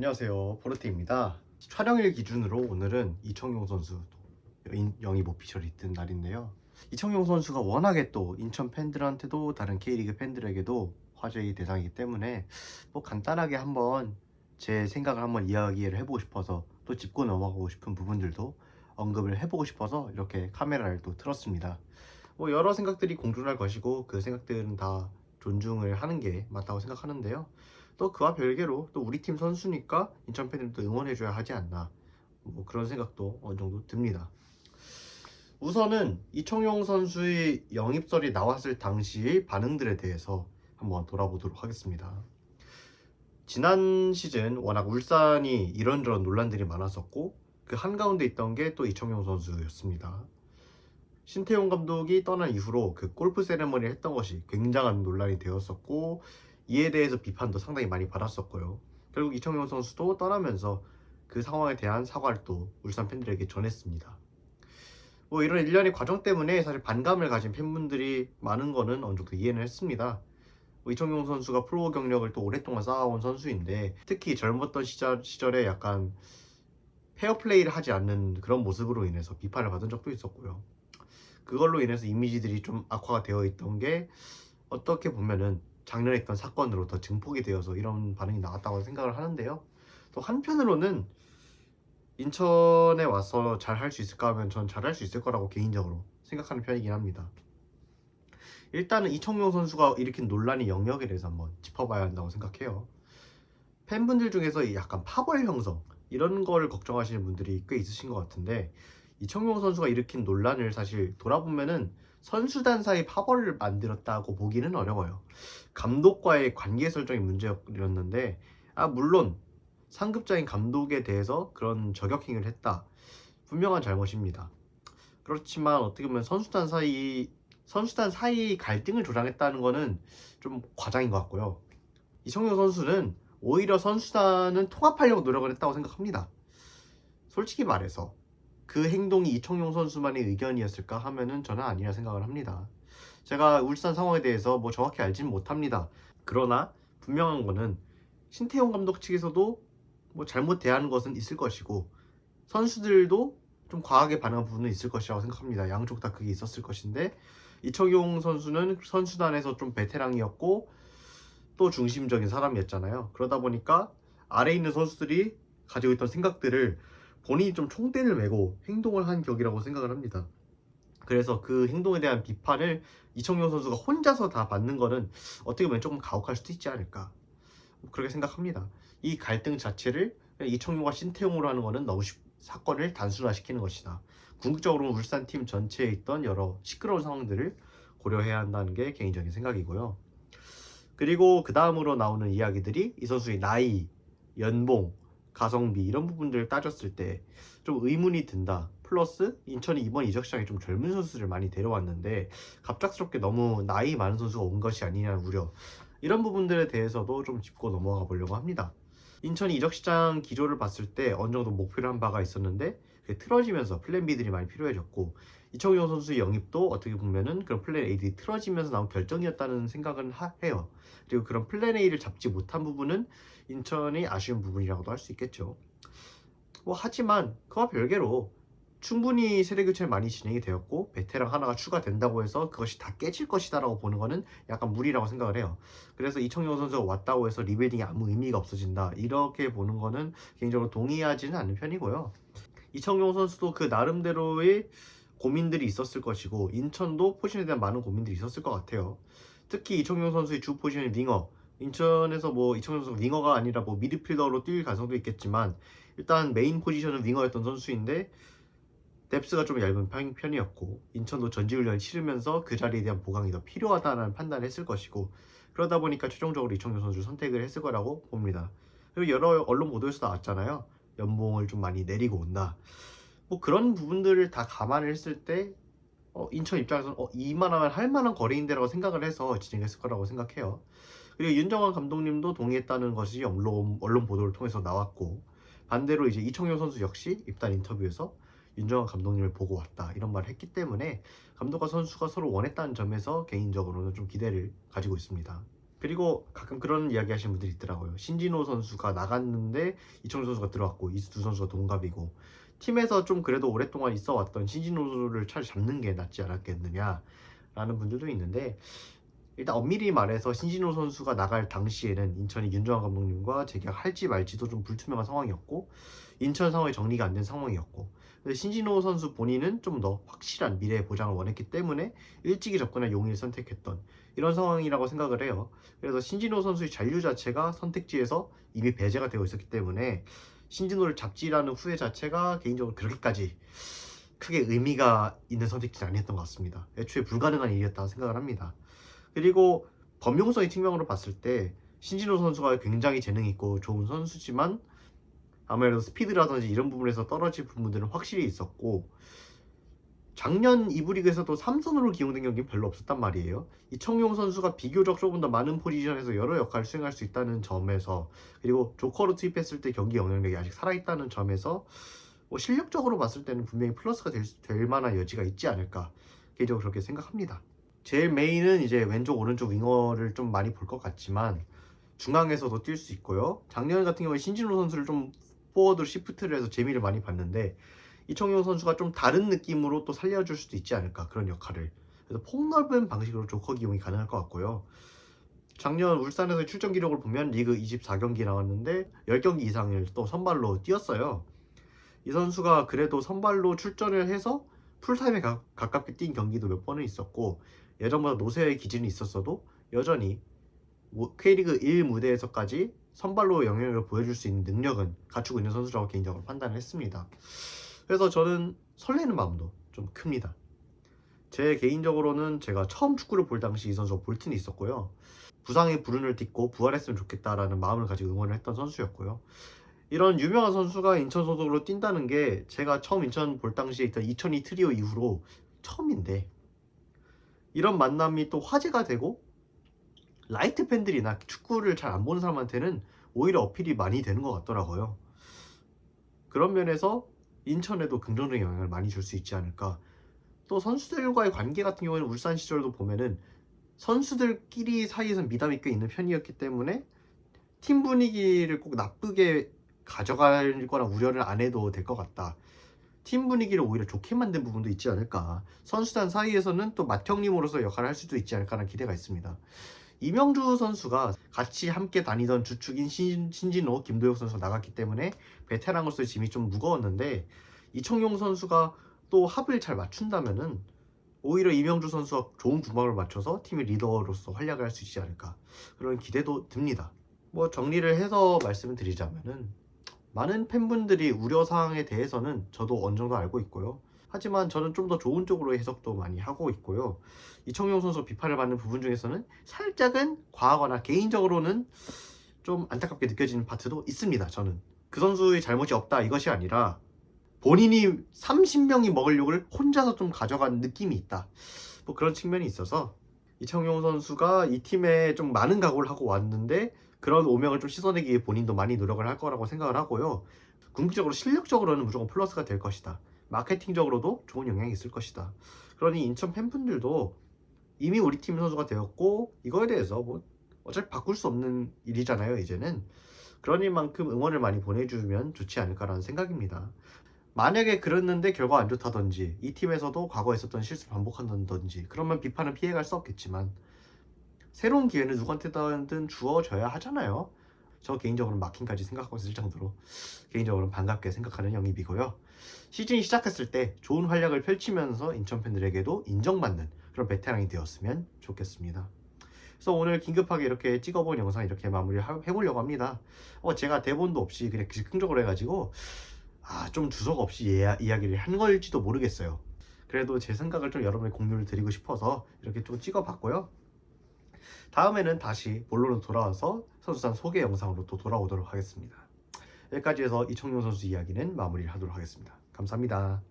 안녕하세요, 포르테입니다. 촬영일 기준으로 오늘은 이청용 선수 영입 오피셜이 뜬 날인데요. 이청용 선수가 워낙에 또 인천 팬들한테도 다른 K리그 팬들에게도 화제의 대상이기 때문에 뭐 간단하게 한번 제 생각을 한번 이야기를 해보고 싶어서, 또 짚고 넘어가고 싶은 부분들도 언급을 해보고 싶어서 이렇게 카메라를 또 틀었습니다. 뭐 여러 생각들이 공존할 것이고, 그 생각들은 다 존중을 하는 게 맞다고 생각하는데요. 또 그와 별개로 또 우리 팀 선수니까 인천 팬들도 응원해줘야 하지 않나, 뭐 그런 생각도 어느 정도 듭니다. 우선은 이청용 선수의 영입설이 나왔을 당시의 반응들에 대해서 한번 돌아보도록 하겠습니다. 지난 시즌 워낙 울산이 이런저런 논란들이 많았었고, 그 한가운데 있던 게 또 이청용 선수였습니다. 신태용 감독이 떠난 이후로 그 골프 세레머니를 했던 것이 굉장한 논란이 되었었고, 이에 대해서 비판도 상당히 많이 받았었고요. 결국 이청용 선수도 떠나면서 그 상황에 대한 사과를 또 울산 팬들에게 전했습니다. 뭐 이런 일련의 과정 때문에 사실 반감을 가진 팬분들이 많은 거는 어느 정도 이해는 했습니다. 뭐 이청용 선수가 프로 경력을 또 오랫동안 쌓아온 선수인데, 특히 젊었던 시절에 약간 페어플레이를 하지 않는 그런 모습으로 인해서 비판을 받은 적도 있었고요. 그걸로 인해서 이미지들이 좀 악화가 되어 있던 게 어떻게 보면은 작년에 있던 사건으로 더 증폭이 되어서 이런 반응이 나왔다고 생각을 하는데요. 또 한편으로는 인천에 와서 잘 할 수 있을까 하면 전 잘 할 수 있을 거라고 개인적으로 생각하는 편이긴 합니다. 일단은 이청용 선수가 일으킨 논란의 영역에 대해서 한번 짚어봐야 한다고 생각해요. 팬분들 중에서 약간 파벌 형성 이런 걸 걱정하시는 분들이 꽤 있으신 것 같은데, 이청용 선수가 일으킨 논란을 사실 돌아보면은 선수단 사이 파벌을 만들었다고 보기는 어려워요. 감독과의 관계 설정이 문제였는데, 물론 상급자인 감독에 대해서 그런 저격행위를 했다, 분명한 잘못입니다. 그렇지만 어떻게 보면 선수단 사이 갈등을 조장했다는 거는 좀 과장인 것 같고요. 이청용 선수는 오히려 선수단은 통합하려고 노력을 했다고 생각합니다. 솔직히 말해서 그 행동이 이청용 선수만의 의견이었을까 하면은 저는 아니라 생각을 합니다. 제가 울산 상황에 대해서 뭐 정확히 알지는 못합니다. 그러나 분명한 거는 신태용 감독 측에서도 뭐 잘못 대하는 것은 있을 것이고, 선수들도 좀 과하게 반응한 부분은 있을 것이라고 생각합니다. 양쪽 다 그게 있었을 것인데, 이청용 선수는 선수단에서 좀 베테랑이었고 또 중심적인 사람이었잖아요. 그러다 보니까 아래 있는 선수들이 가지고 있던 생각들을 본인이 좀 총대를 메고 행동을 한 격이라고 생각을 합니다. 그래서 그 행동에 대한 비판을 이청용 선수가 혼자서 다 받는 거는 어떻게 보면 조금 가혹할 수도 있지 않을까, 그렇게 생각합니다. 이 갈등 자체를 이청용과 신태용으로 하는 거는 너무 사건을 단순화시키는 것이다. 궁극적으로는 울산 팀 전체에 있던 여러 시끄러운 상황들을 고려해야 한다는 게 개인적인 생각이고요. 그리고 그 다음으로 나오는 이야기들이 이 선수의 나이, 연봉, 가성비 이런 부분들을 따졌을 때 좀 의문이 든다. 플러스 인천이 이번 이적 시장에 좀 젊은 선수를 많이 데려왔는데 갑작스럽게 너무 나이 많은 선수가 온 것이 아니냐는 우려, 이런 부분들에 대해서도 좀 짚고 넘어가 보려고 합니다. 인천이 이적 시장 기조를 봤을 때 어느 정도 목표를 한 바가 있었는데 그게 틀어지면서 플랜 B들이 많이 필요해졌고, 이청용 선수의 영입도 어떻게 보면은 그런 플랜 A들이 틀어지면서 나온 결정이었다는 생각은 해요. 그리고 그런 플랜 A를 잡지 못한 부분은 인천이 아쉬운 부분이라고도 할 수 있겠죠. 뭐 하지만 그와 별개로 충분히 세대 교체는 많이 진행이 되었고, 베테랑 하나가 추가된다고 해서 그것이 다 깨질 것이다 라고 보는 거는 약간 무리라고 생각을 해요. 그래서 이청용 선수가 왔다고 해서 리빌딩이 아무 의미가 없어진다, 이렇게 보는 거는 개인적으로 동의하지는 않는 편이고요. 이청용 선수도 그 나름대로의 고민들이 있었을 것이고, 인천도 포지션에 대한 많은 고민들이 있었을 것 같아요. 특히 이청용 선수의 주 포지션이 윙어, 인천에서 뭐 이청용 선수가 윙어가 아니라 뭐 미드필더로 뛸 가능성도 있겠지만, 일단 메인 포지션은 윙어였던 선수인데 뎁스가 좀 얇은 편이었고, 인천도 전지훈련을 치르면서 그 자리에 대한 보강이 더 필요하다는 판단을 했을 것이고, 그러다 보니까 최종적으로 이청용 선수를 선택을 했을 거라고 봅니다. 그리고 여러 언론 보도에서 나왔잖아요. 연봉을 좀 많이 내리고 온다. 뭐 그런 부분들을 다 감안을 했을 때 인천 입장에서는 이만하면 할만한 거래인데라고 생각을 해서 진행했을 거라고 생각해요. 그리고 윤정환 감독님도 동의했다는 것이 언론 보도를 통해서 나왔고, 반대로 이제 이청용 선수 역시 입단 인터뷰에서 윤정환 감독님을 보고 왔다 이런 말을 했기 때문에 감독과 선수가 서로 원했다는 점에서 개인적으로는 좀 기대를 가지고 있습니다. 그리고 가끔 그런 이야기 하시는 분들이 있더라고요. 신진호 선수가 나갔는데 이청용 선수가 들어왔고 이 두 선수가 동갑이고 팀에서 좀 그래도 오랫동안 있어 왔던 신진호를 차라리 잡는 게 낫지 않았겠느냐라는 분들도 있는데, 일단 엄밀히 말해서 신진호 선수가 나갈 당시에는 인천이 윤정환 감독님과 재계약할지 말지도 좀 불투명한 상황이었고 인천 상황이 정리가 안 된 상황이었고, 근데 신진호 선수 본인은 좀 더 확실한 미래의 보장을 원했기 때문에 일찍이 접근한 용인을 선택했던 이런 상황이라고 생각을 해요. 그래서 신진호 선수의 잔류 자체가 선택지에서 이미 배제가 되어 있었기 때문에 신진호를 잡지라는 후회 자체가 개인적으로 그렇게까지 크게 의미가 있는 선택지는 아니었던 것 같습니다. 애초에 불가능한 일이었다고 생각을 합니다. 그리고 범용성의 측면으로 봤을 때 신진호 선수가 굉장히 재능 있고 좋은 선수지만 아무래도 스피드라든지 이런 부분에서 떨어질 부분들은 확실히 있었고, 작년 2부 리그에서도 3선으로 기용된 경기는 별로 없었단 말이에요. 이청용 선수가 비교적 조금 더 많은 포지션에서 여러 역할을 수행할 수 있다는 점에서, 그리고 조커로 투입했을 때 경기 영향력이 아직 살아있다는 점에서 뭐 실력적으로 봤을 때는 분명히 플러스가 될 만한 여지가 있지 않을까, 개인적으로 그렇게 생각합니다. 제일 메인은 이제 왼쪽 오른쪽 윙어를 좀 많이 볼 것 같지만 중앙에서도 뛸 수 있고요. 작년 같은 경우에 신진호 선수를 좀 포워드로 시프트를 해서 재미를 많이 봤는데 이청용 선수가 좀 다른 느낌으로 또 살려줄 수도 있지 않을까, 그런 역할을. 그래서 폭넓은 방식으로 조커 기용이 가능할 것 같고요. 작년 울산에서의 출전 기록을 보면 리그 24경기 나왔는데 10경기 이상을 또 선발로 뛰었어요. 이 선수가 그래도 선발로 출전을 해서 풀타임에 가깝게 뛴 경기도 몇 번은 있었고, 예전보다 노세의 기질이 있었어도 여전히 K리그 1 무대에서까지 선발로 영향력을 보여줄 수 있는 능력은 갖추고 있는 선수라고 개인적으로 판단을 했습니다. 그래서 저는 설레는 마음도 좀 큽니다. 제 개인적으로는 제가 처음 축구를 볼 당시 이 선수가 볼튼이 있었고요. 부상의 불운을 딛고 부활했으면 좋겠다라는 마음을 가지고 응원을 했던 선수였고요. 이런 유명한 선수가 인천 소속으로 뛴다는 게 제가 처음 인천 볼 당시에 있던 2002 트리오 이후로 처음인데, 이런 만남이 또 화제가 되고 라이트 팬들이나 축구를 잘 안 보는 사람한테는 오히려 어필이 많이 되는 것 같더라고요. 그런 면에서 인천에도 긍정적인 영향을 많이 줄 수 있지 않을까. 또 선수들과의 관계 같은 경우에는 울산 시절도 보면은 선수들끼리 사이에서 미담이 꽤 있는 편이었기 때문에 팀 분위기를 꼭 나쁘게 가져갈 거나 우려를 안 해도 될 것 같다. 팀 분위기를 오히려 좋게 만든 부분도 있지 않을까. 선수단 사이에서는 또 맏형님으로서 역할을 할 수도 있지 않을까라는 기대가 있습니다. 이명주 선수가 같이 함께 다니던 주축인 신진호, 김도혁 선수가 나갔기 때문에 베테랑으로서의 짐이 좀 무거웠는데, 이청용 선수가 또 합을 잘 맞춘다면은 오히려 이명주 선수와 좋은 궁합을 맞춰서 팀의 리더로서 활약을 할 수 있지 않을까, 그런 기대도 듭니다. 뭐 정리를 해서 말씀을 드리자면은 많은 팬분들이 우려사항에 대해서는 저도 어느 정도 알고 있고요. 하지만 저는 좀 더 좋은 쪽으로 해석도 많이 하고 있고요. 이청용 선수 비판을 받는 부분 중에서는 살짝은 과하거나 개인적으로는 좀 안타깝게 느껴지는 파트도 있습니다. 저는 그 선수의 잘못이 없다 이것이 아니라 본인이 30명이 먹을 욕을 혼자서 좀 가져간 느낌이 있다, 뭐 그런 측면이 있어서 이청용 선수가 이 팀에 좀 많은 각오를 하고 왔는데 그런 오명을 좀 씻어내기 위해 본인도 많이 노력을 할 거라고 생각을 하고요. 궁극적으로 실력적으로는 무조건 플러스가 될 것이다. 마케팅적으로도 좋은 영향이 있을 것이다. 그러니 인천 팬분들도 이미 우리 팀 선수가 되었고 이거에 대해서 뭐 어차피 바꿀 수 없는 일이잖아요 이제는. 그러니만큼 응원을 많이 보내주면 좋지 않을까라는 생각입니다. 만약에 그랬는데 결과 안 좋다든지 이 팀에서도 과거에 있었던 실수를 반복한다든지 그러면 비판은 피해갈 수 없겠지만 새로운 기회는 누구한테든 주어져야 하잖아요. 저 개인적으로는 마킹까지 생각하고 있을 정도로 개인적으로는 반갑게 생각하는 영입이고요. 시즌이 시작했을 때 좋은 활약을 펼치면서 인천 팬들에게도 인정받는 그런 베테랑이 되었으면 좋겠습니다. 그래서 오늘 긴급하게 이렇게 찍어본 영상 이렇게 마무리를 해보려고 합니다. 제가 대본도 없이 그냥 즉흥적으로 해가지고 좀 주석 없이 이야기를 한 걸지도 모르겠어요. 그래도 제 생각을 좀 여러분의 공유를 드리고 싶어서 이렇게 좀 찍어봤고요. 다음에는 다시 본론으로 돌아와서 선수단 소개 영상으로 또 돌아오도록 하겠습니다. 여기까지 해서 이청용 선수 이야기는 마무리를 하도록 하겠습니다. 감사합니다.